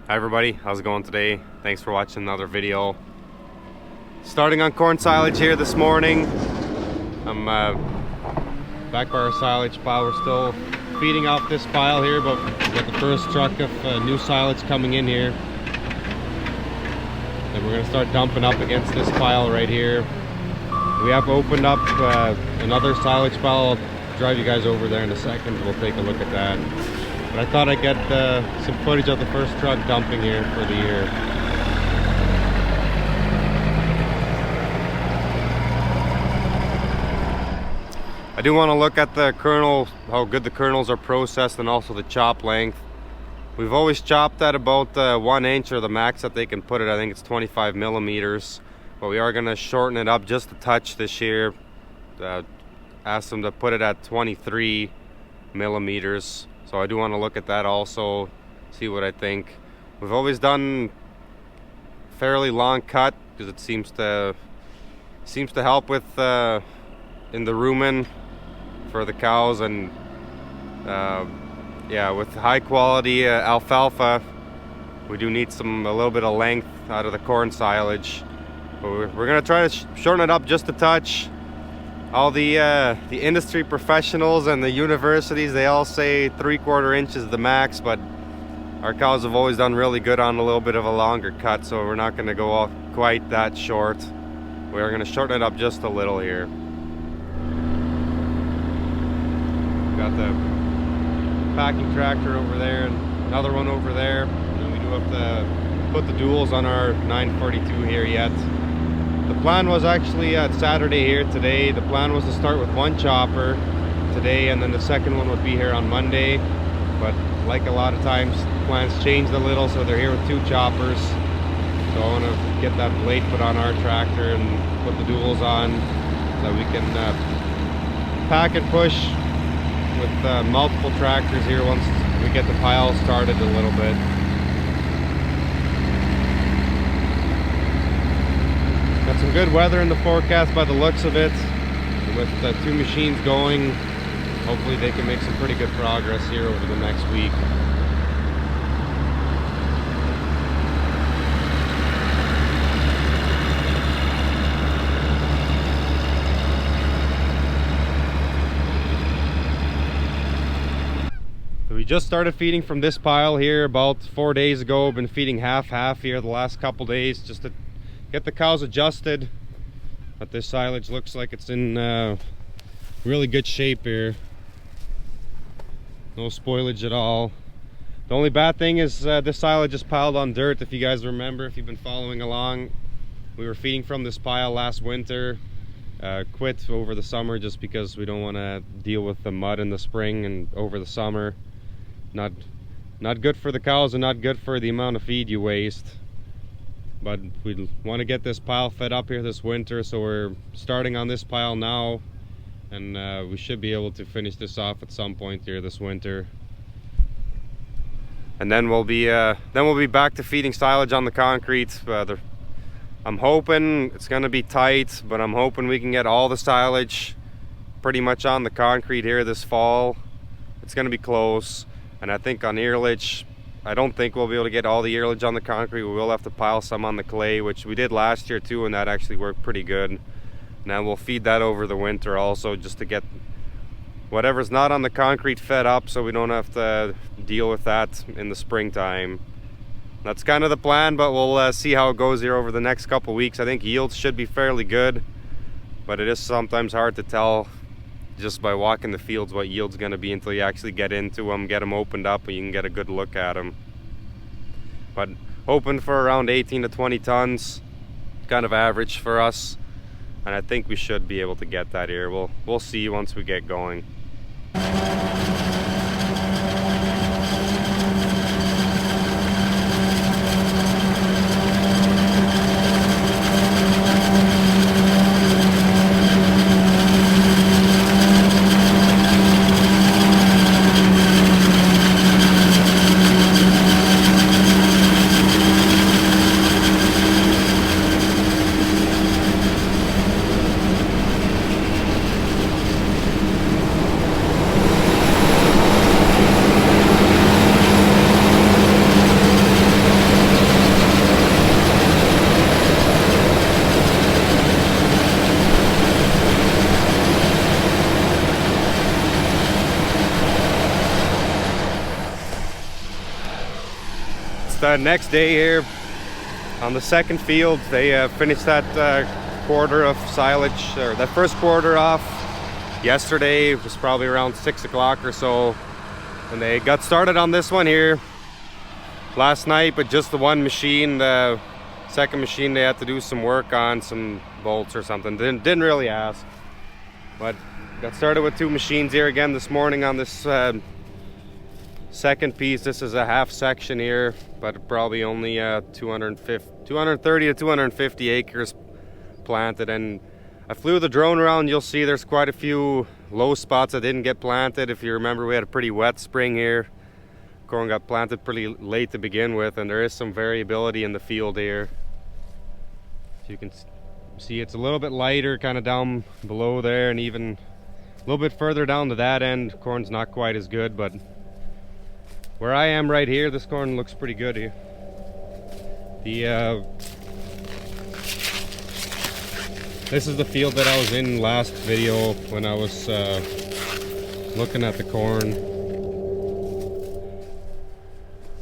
Hi everybody, how's it going today? Thanks for watching another video. Starting on corn silage here this morning. I'm back by our silage pile. We're still feeding off this pile here, but we've got the first truck of new silage coming in here. And we're going to start dumping up against this pile right here. We have opened up another silage pile. I'll drive you guys over there in a second. We'll take a look at that. But I thought I'd get some footage of the first truck dumping here for the year. I do want to look at the kernel, how good the kernels are processed, and also the chop length. We've always chopped at about 1 inch, or the max that they can put it. I think it's 25 millimeters. But we are going to shorten it up just a touch this year. Ask them to put it at 23 millimeters. So I do want to look at that also, see what I think. We've always done fairly long cut because it seems to help with in the rumen for the cows, and yeah, with high quality alfalfa, we do need a little bit of length out of the corn silage. But we're gonna try to shorten it up just a touch. All the industry professionals and the universities, they all say 3/4 inch is the max, but our cows have always done really good on a little bit of a longer cut, so we're not going to go off quite that short. We're going to shorten it up just a little here. Got the packing tractor over there and another one over there, and then we do have to put the duals on our 942 here yet. The plan was actually Saturday here today. The plan was to start with one chopper today, and then the second one would be here on Monday. But like a lot of times, plans changed a little, so they're here with 2 choppers. So I want to get that blade put on our tractor and put the duals on so we can pack and push with multiple tractors here once we get the pile started a little bit. Got some good weather in the forecast by the looks of it. With the 2 machines going, hopefully they can make some pretty good progress here over the next week. So we just started feeding from this pile here about 4 days ago. Been feeding half here the last couple days just to get the cows adjusted. But this silage looks like it's in really good shape here. No spoilage at all. The only bad thing is this silage is piled on dirt. If you guys remember, if you've been following along, we were feeding from this pile last winter. Quit over the summer just because we don't want to deal with the mud in the spring and over the summer. Not good for the cows and not good for the amount of feed you waste. But we want to get this pile fed up here this winter, so we're starting on this pile now, and we should be able to finish this off at some point here this winter. And then we'll be back to feeding silage on the concrete. I'm hoping it's going to be tight, but I'm hoping we can get all the silage pretty much on the concrete here this fall. It's going to be close, and I think on earlage, I don't think we'll be able to get all the earlage on the concrete. We will have to pile some on the clay, which we did last year too, and that actually worked pretty good. Now we'll feed that over the winter also, just to get whatever's not on the concrete fed up, so we don't have to deal with that in the springtime. That's kind of the plan, but we'll see how it goes here over the next couple weeks. I think yields should be fairly good, but it is sometimes hard to tell just by walking the fields what yield's going to be until you actually get into them, get them opened up, and you can get a good look at them. But hoping for around 18 to 20 tons, kind of average for us, and I think we should be able to get that here. We'll see once we get going. It's the next day here on the second field. They finished that quarter of silage, or that first quarter off yesterday. It was probably around 6 o'clock or so, and they got started on this one here last night, but just the one machine. The second machine they had to do some work on, some bolts or something. Didn't really ask, but got started with 2 machines here again this morning on this second piece. This is a half section here, but probably only 230 to 250 acres planted. And I flew the drone around. You'll see there's quite a few low spots that didn't get planted. If you remember, we had a pretty wet spring here. Corn got planted pretty late to begin with, and there is some variability in the field here. So you can see it's a little bit lighter kind of down below there, and even a little bit further down to that end, corn's not quite as good. But where I am right here, this corn looks pretty good here. This is the field that I was in last video when I was looking at the corn.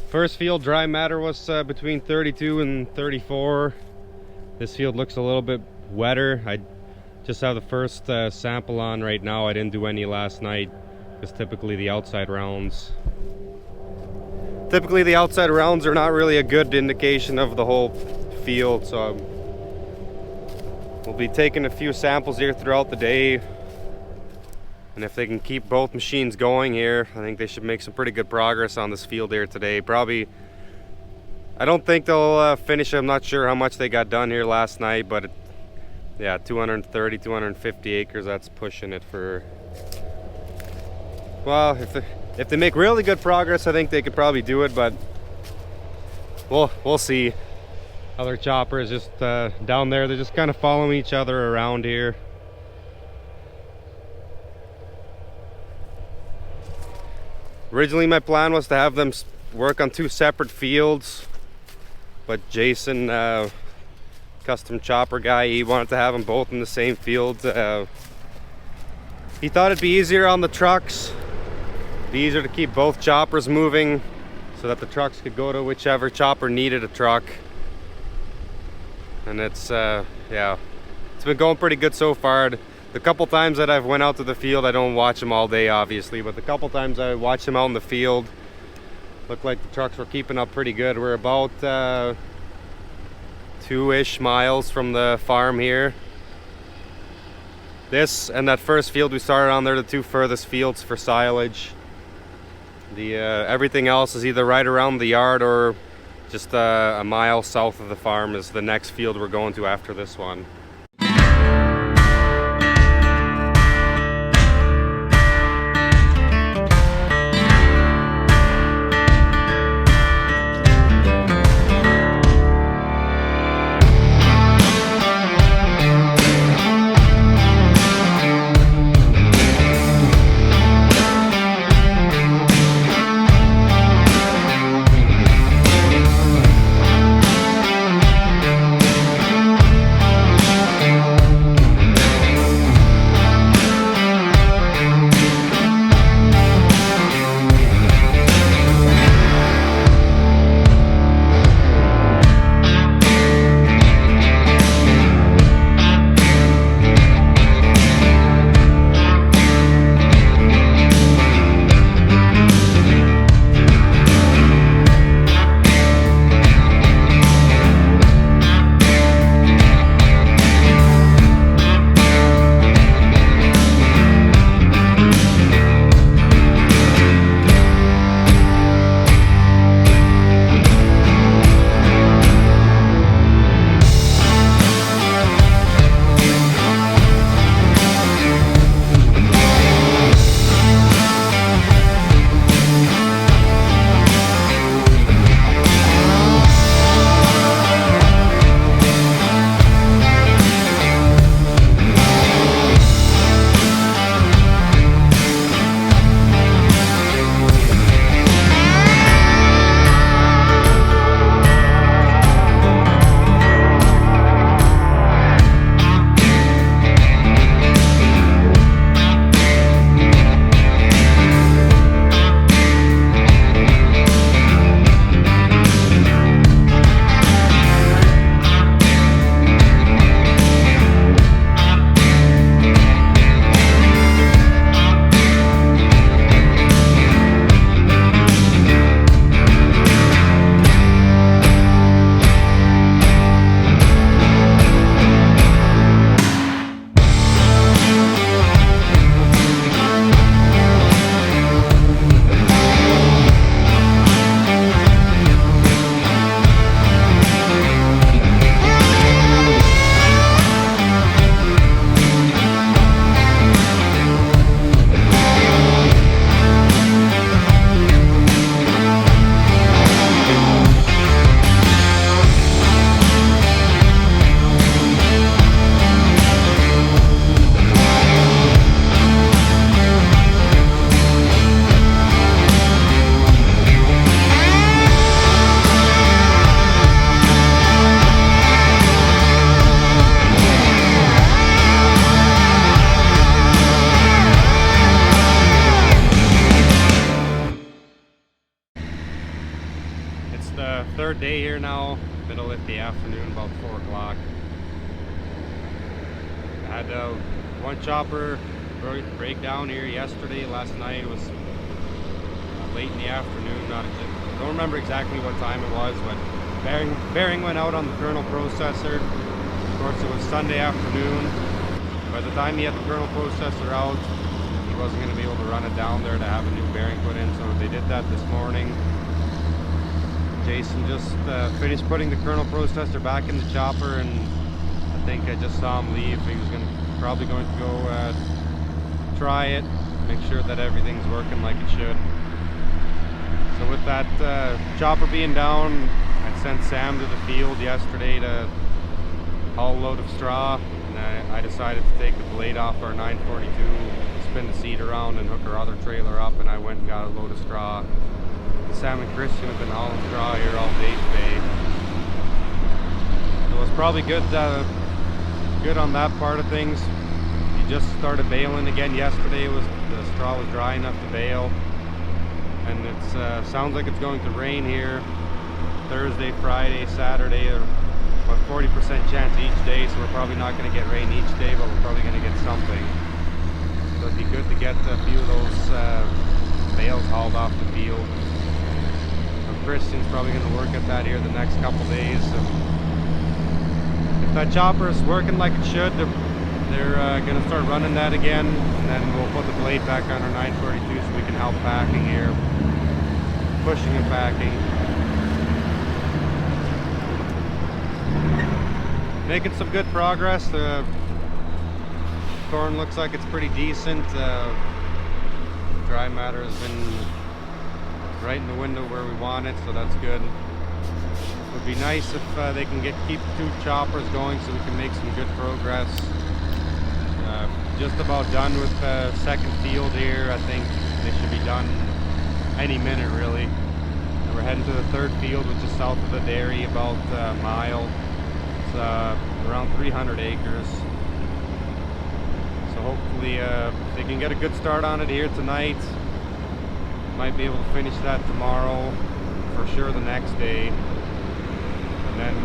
First field dry matter was between 32 and 34. This field looks a little bit wetter. I just have the first sample on right now. I didn't do any last night, because typically the outside rounds are not really a good indication of the whole field. So we'll be taking a few samples here throughout the day, and if they can keep both machines going here, I think they should make some pretty good progress on this field here today. Probably, I don't think they'll finish. I'm not sure how much they got done here last night, but yeah, 230, 250 acres, that's pushing it for, well, if they make really good progress, I think they could probably do it, but we'll see. Other chopper is just down there. They're just kind of following each other around here. Originally my plan was to have them work on 2 separate fields, but Jason, custom chopper guy, he wanted to have them both in the same field. He thought it'd be easier on the trucks, be easier to keep both choppers moving so that the trucks could go to whichever chopper needed a truck. And it's yeah, it's been going pretty good so far. The couple times that I've went out to the field, I don't watch them all day obviously, but the couple times I watched them out in the field, looked like the trucks were keeping up pretty good. We're about 2-ish miles from the farm here. This and that first field we started on, they're the 2 furthest fields for silage. Everything else is either right around the yard or just a mile south of the farm is the next field we're going to after this one. It's the third day here now, middle of the afternoon, about 4 o'clock. I had one chopper break down here yesterday. Last night it was late in the afternoon. Don't remember exactly what time it was, but bearing went out on the kernel processor. Of course, it was Sunday afternoon. By the time he had the kernel processor out, he wasn't going to be able to run it down there to have a new bearing put in, so they did that this morning. Jason just finished putting the kernel processor back in the chopper, and I think I just saw him leave. He was probably going to go try it, make sure that everything's working like it should. So with that chopper being down, I sent Sam to the field yesterday to haul a load of straw, and I decided to take the blade off our 942, spin the seat around and hook our other trailer up, and I went and got a load of straw. Sam and Christian have been hauling straw here all day today. So it was probably good on that part of things. He just started baling again yesterday. The straw was dry enough to bale, and it sounds like it's going to rain here Thursday, Friday, Saturday, or about 40% chance each day. So we're probably not going to get rain each day, but we're probably going to get something. So it'd be good to get a few of those bales hauled off the field. Christian's probably going to work at that here the next couple days. So if that chopper is working like it should, they're going to start running that again, and then we'll put the blade back on our 942 so we can help packing here, pushing and packing. Making some good progress. The corn looks like it's pretty decent. Dry matter has been right in the window where we want it, so that's good. It would be nice if they can keep 2 choppers going so we can make some good progress. Just about done with the second field here. I think they should be done any minute, really. And we're heading to the third field, which is south of the dairy, about a mile. It's around 300 acres. So hopefully they can get a good start on it here tonight. Might be able to finish that tomorrow, for sure the next day. And then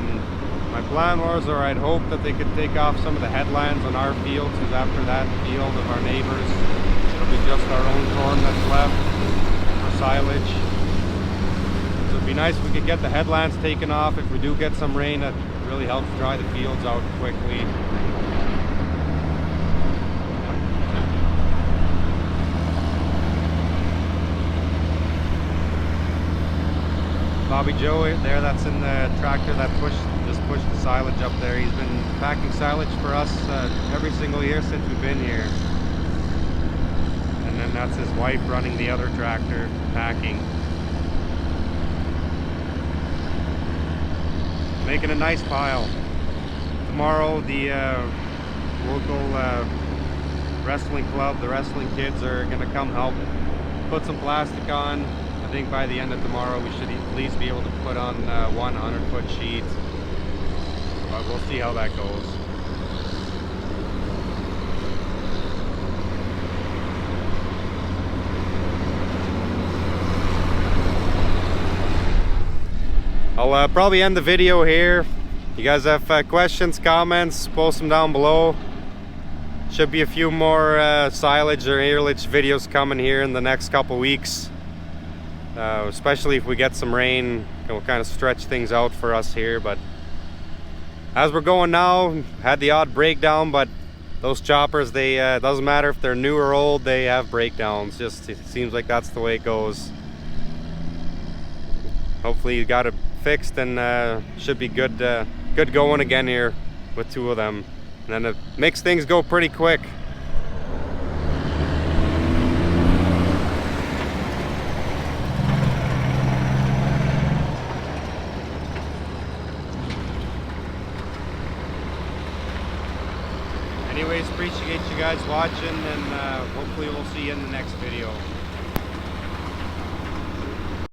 my plan was, or I'd hope that they could take off some of the headlands on our field, because after that field of our neighbors, it'll be just our own corn that's left for silage. So it'd be nice if we could get the headlands taken off. If we do get some rain, that really helps dry the fields out quickly. Bobby Joe there, that's in the tractor that just pushed the silage up there. He's been packing silage for us every single year since we've been here. And then that's his wife running the other tractor, packing. Making a nice pile. Tomorrow the local wrestling club, the wrestling kids, are going to come help put some plastic on. I think by the end of tomorrow we should at least be able to put on 100-foot sheet, but we'll see how that goes. I'll probably end the video here. You guys have questions, comments, post them down below. Should be a few more silage or haylage videos coming here in the next couple weeks. Especially if we get some rain, it will kind of stretch things out for us here. But as we're going now, had the odd breakdown, but those choppers, they doesn't matter if they're new or old, they have breakdowns. Just it seems like that's the way it goes. Hopefully you got it fixed, and should be good going again here with 2 of them, and then it makes things go pretty quick. Anyways, appreciate you guys watching, and hopefully we'll see you in the next video.